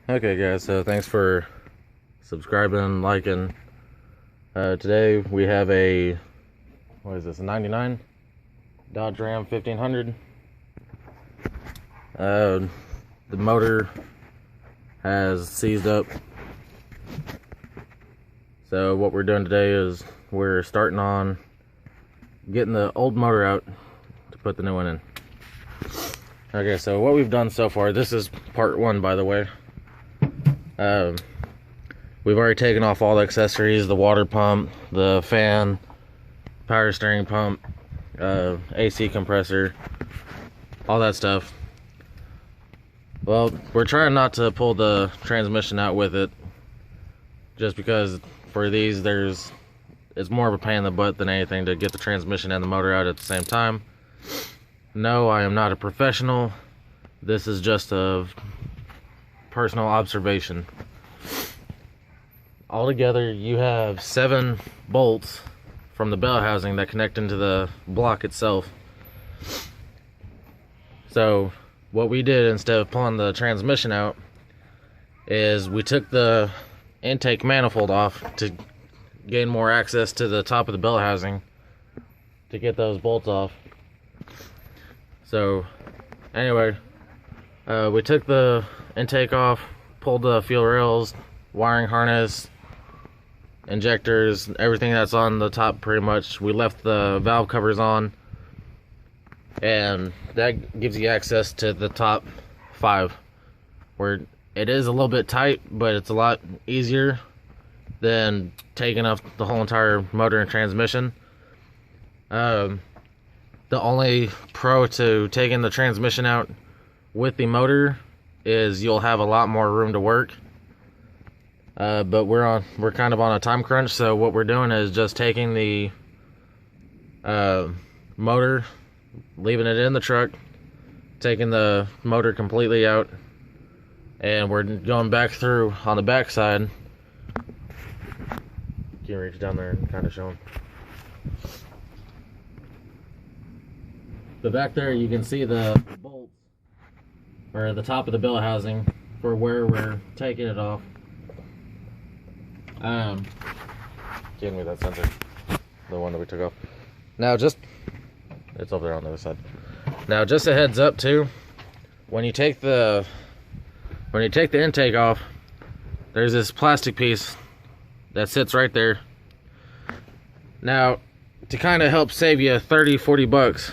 Okay guys, so thanks for subscribing and liking. Today we have a, what is this, a 99 Dodge Ram 1500. The motor has seized up. So what we're doing today is we're starting on getting the old motor out to put the new one in. Okay, so what we've done so far, this is part one, by the way. We've already taken off all the accessories, the water pump, the fan, power steering pump, AC compressor, all that stuff. Well, we're trying not to pull the transmission out with it, just because for these it's more of a pain in the butt than anything to get the transmission and the motor out at the same time. No, I am not a professional. This is just a personal observation. Altogether, you have 7 bolts from the bell housing that connect into the block itself. So what we did, instead of pulling the transmission out, is we took the intake manifold off to gain more access to the top of the bell housing to get those bolts off. So anyway, we took the intake off, pulled the fuel rails, wiring harness, injectors, everything that's on the top pretty much. We left the valve covers on, and that gives you access to the top 5, where it is a little bit tight, but it's a lot easier than taking off the whole entire motor and transmission. The only pro to taking the transmission out with the motor is you'll have a lot more room to work. But we're kind of on a time crunch, so what we're doing is just taking the motor, leaving it in the truck, taking the motor completely out, and we're going back through on the back side. Can you reach down there and kind of show them? But back there you can see the bolts, or the top of the bell housing, for where we're taking it off. Give me that sensor, the one that we took off. Now it's over there on the other side. Now just a heads up too, when you take the intake off, there's this plastic piece that sits right there. Now, to kind of help save you 30-40 bucks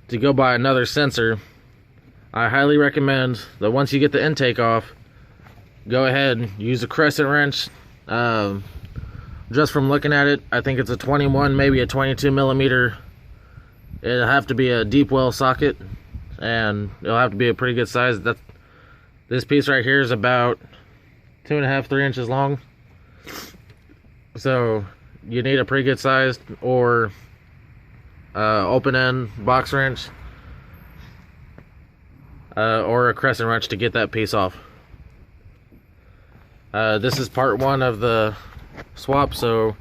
to go buy another sensor, I highly recommend that once you get the intake off, go ahead and use a crescent wrench. Just from looking at it, I think it's a 21, maybe a 22 millimeter. It'll have to be a deep well socket, and it'll have to be a pretty good size. This piece right here is about 2.5-3 inches long, so you need a pretty good size, or open end box wrench, or a crescent wrench to get that piece off. This is part 1 of the swap, so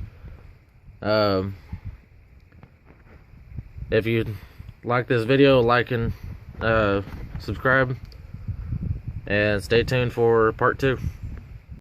if you like this video, like and subscribe, and stay tuned for part 2.